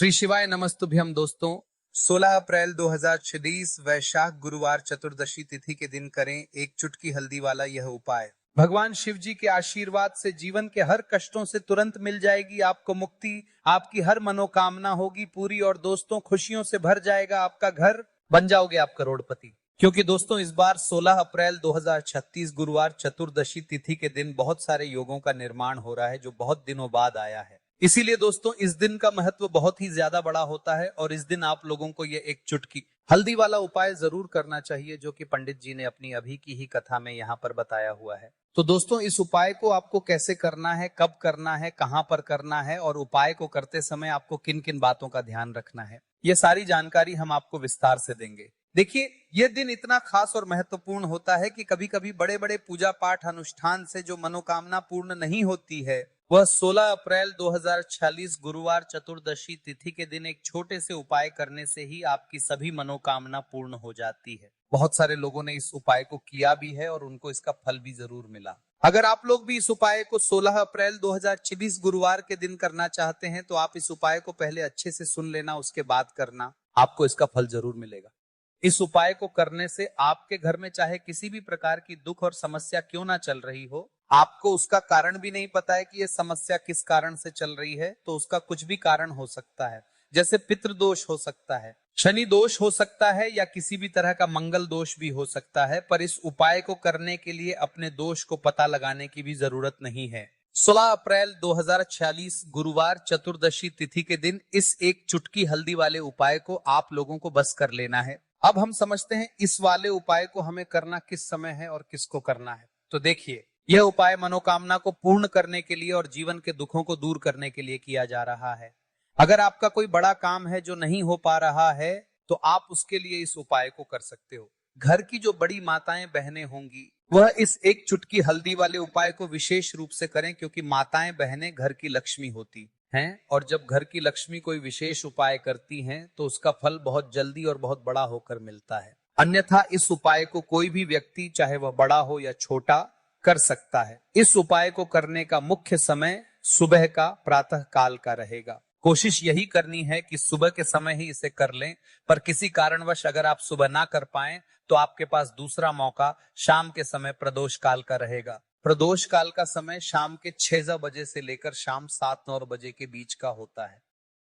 श्री शिवाय नमस्तुभ्यम दोस्तों। 16 अप्रैल 2026 वैशाख गुरुवार चतुर्दशी तिथि के दिन करें एक चुटकी हल्दी वाला यह उपाय। भगवान शिव जी के आशीर्वाद से जीवन के हर कष्टों से तुरंत मिल जाएगी आपको मुक्ति, आपकी हर मनोकामना होगी पूरी और दोस्तों खुशियों से भर जाएगा आपका घर, बन जाओगे आप करोड़पति। क्योंकि दोस्तों इस बार 16 अप्रैल 2036 गुरुवार चतुर्दशी तिथि के दिन बहुत सारे योगों का निर्माण हो रहा है जो बहुत दिनों बाद आया है। इसीलिए दोस्तों इस दिन का महत्व बहुत ही ज्यादा बड़ा होता है और इस दिन आप लोगों को ये एक चुटकी हल्दी वाला उपाय जरूर करना चाहिए जो कि पंडित जी ने अपनी अभी की ही कथा में यहाँ पर बताया हुआ है। तो दोस्तों इस उपाय को आपको कैसे करना है, कब करना है, कहां पर करना है और उपाय को करते समय आपको किन किन बातों का ध्यान रखना है, ये सारी जानकारी हम आपको विस्तार से देंगे। देखिए यह दिन इतना खास और महत्वपूर्ण होता है कि कभी कभी बड़े बड़े पूजा पाठ अनुष्ठान से जो मनोकामना पूर्ण नहीं होती है वह 16 अप्रैल 2046 गुरुवार चतुर्दशी तिथि के दिन एक छोटे से उपाय करने से ही आपकी सभी मनोकामना पूर्ण हो जाती है। बहुत सारे लोगों ने इस उपाय को किया भी है और उनको इसका फल भी जरूर मिला। अगर आप लोग भी इस उपाय को 16 अप्रैल 2026 गुरुवार के दिन करना चाहते हैं तो आप इस उपाय को पहले अच्छे से सुन लेना, उसके बाद करना, आपको इसका फल जरूर मिलेगा। इस उपाय को करने से आपके घर में चाहे किसी भी प्रकार की दुख और समस्या क्यों ना चल रही हो, आपको उसका कारण भी नहीं पता है कि यह समस्या किस कारण से चल रही है, तो उसका कुछ भी कारण हो सकता है। जैसे पितृदोष हो सकता है, शनि दोष हो सकता है या किसी भी तरह का मंगल दोष भी हो सकता है। पर इस उपाय को करने के लिए अपने दोष को पता लगाने की भी जरूरत नहीं है। 16 अप्रैल 2046 गुरुवार चतुर्दशी तिथि के दिन इस एक चुटकी हल्दी वाले उपाय को आप लोगों को बस कर लेना है। अब हम समझते हैं इस वाले उपाय को हमें करना किस समय है और किसको करना है। तो देखिए यह उपाय मनोकामना को पूर्ण करने के लिए और जीवन के दुखों को दूर करने के लिए किया जा रहा है। अगर आपका कोई बड़ा काम है जो नहीं हो पा रहा है तो आप उसके लिए इस उपाय को कर सकते हो। घर की जो बड़ी माताएं बहनें होंगी वह इस एक चुटकी हल्दी वाले उपाय को विशेष रूप से करें, क्योंकि माताएं बहनें घर की लक्ष्मी होती हैं और जब घर की लक्ष्मी कोई विशेष उपाय करती हैं तो उसका फल बहुत जल्दी और बहुत बड़ा होकर मिलता है। अन्यथा इस उपाय को कोई भी व्यक्ति चाहे वह बड़ा हो या छोटा कर सकता है। इस उपाय को करने का मुख्य समय सुबह का प्रातः काल का रहेगा। कोशिश यही करनी है कि सुबह के समय ही इसे कर लें, पर किसी कारणवश अगर आप सुबह ना कर पाएं तो आपके पास दूसरा मौका शाम के समय प्रदोष काल का रहेगा। प्रदोष काल का समय शाम के 6 बजे से लेकर शाम 7-9 बजे के बीच का होता है।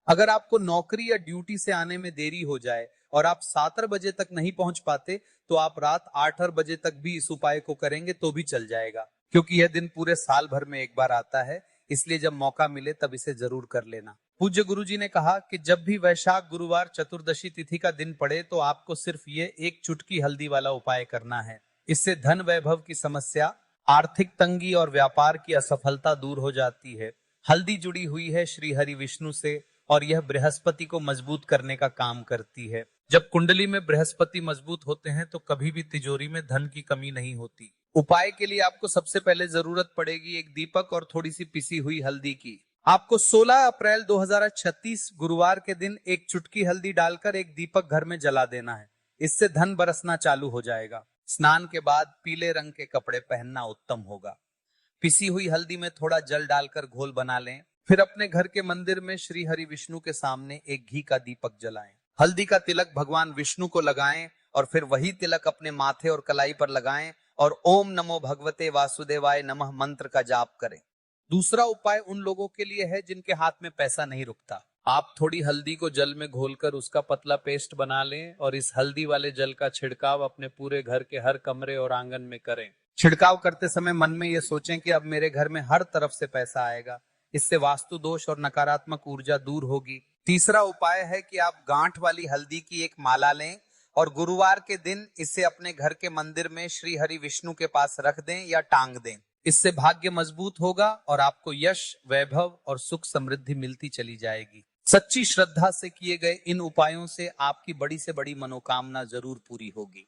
अगर आपको नौकरी या ड्यूटी से आने में देरी हो जाए और आप 7 बजे तक नहीं पहुंच पाते तो आप रात 8 बजे तक भी इस उपाय को करेंगे तो भी चल जाएगा, क्योंकि यह दिन पूरे साल भर में एक बार आता है। इसलिए जब मौका मिले तब इसे जरूर कर लेना। पूज्य गुरुजी ने कहा कि जब भी वैशाख गुरुवार चतुर्दशी तिथि का दिन पड़े तो आपको सिर्फ ये एक चुटकी हल्दी वाला उपाय करना है। इससे धन वैभव की समस्या, आर्थिक तंगी और व्यापार की असफलता दूर हो जाती है। हल्दी जुड़ी हुई है श्री हरि विष्णु से और यह बृहस्पति को मजबूत करने का काम करती है। जब कुंडली में बृहस्पति मजबूत होते हैं तो कभी भी तिजोरी में धन की कमी नहीं होती। उपाय के लिए आपको सबसे पहले जरूरत पड़ेगी एक दीपक और थोड़ी सी पिसी हुई हल्दी की। आपको 16 अप्रैल 2036 गुरुवार के दिन एक चुटकी हल्दी डालकर एक दीपक घर में जला देना है। इससे धन बरसना चालू हो जाएगा। स्नान के बाद पीले रंग के कपड़े पहनना उत्तम होगा। पिसी हुई हल्दी में थोड़ा जल डालकर घोल बना लें। फिर अपने घर के मंदिर में श्री हरि विष्णु के सामने एक घी का दीपक जलाएं। हल्दी का तिलक भगवान विष्णु को लगाएं और फिर वही तिलक अपने माथे और कलाई पर लगाएं और ओम नमो भगवते वासुदेवाय नमः मंत्र का जाप करें। दूसरा उपाय उन लोगों के लिए है जिनके हाथ में पैसा नहीं रुकता। आप थोड़ी हल्दी को जल में घोलकर उसका पतला पेस्ट बना लें और इस हल्दी वाले जल का छिड़काव अपने पूरे घर के हर कमरे और आंगन में करें। छिड़काव करते समय मन में ये सोचें कि अब मेरे घर में हर तरफ से पैसा आएगा। इससे वास्तु दोष और नकारात्मक ऊर्जा दूर होगी। तीसरा उपाय है कि आप गांठ वाली हल्दी की एक माला लें और गुरुवार के दिन इसे अपने घर के मंदिर में श्री हरि विष्णु के पास रख दें या टांग दें। इससे भाग्य मजबूत होगा और आपको यश, वैभव और सुख समृद्धि मिलती चली जाएगी। सच्ची श्रद्धा से किए गए इन उपायों से आपकी बड़ी से बड़ी मनोकामना जरूर पूरी होगी।